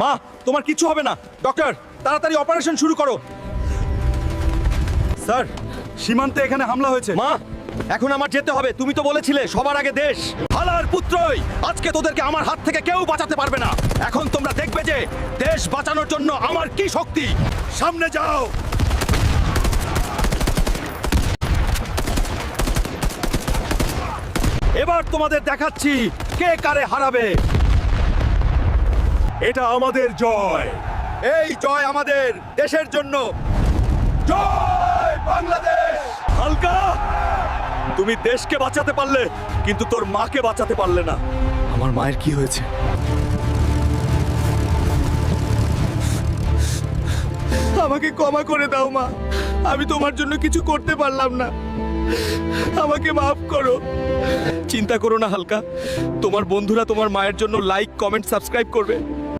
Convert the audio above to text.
মা, তোমার কিছু হবে না। ডক্টর, তাড়াতাড়ি অপারেশন শুরু করো। স্যার, সীমান্তে এখানে হামলা হয়েছে। মা, এখন আমার যেতে হবে। তুমি তো বলেছিলে সবার আগে দেশ। হালার পুত্রই, আজকে তোদেরকে আমার হাত থেকে কেউ বাঁচাতে পারবে না। এখন তোমরা দেখবে যে দেশ বাঁচানোর জন্য আমার কি শক্তি। সামনে যাও। এবার তোমাদের দেখাচ্ছি কে কারে হারাবে। এটা আমাদের জয়। এই জয় আমাদের দেশের জন্য। জয় বাংলাদেশ। হালকা, তুমি দেশকে বাঁচাতে পারলে, কিন্তু তোর মাকে বাঁচাতে পারলে না। আমার মায়ের কি হয়েছে? আমাকে ক্ষমা করে দাও মা, আমি তোমার জন্য কিছু করতে পারলাম না। আমাকে মাফ করো। চিন্তা করো না হালকা, তোমার বন্ধুরা তোমার মায়ের জন্য লাইক, কমেন্ট, সাবস্ক্রাইব করবে।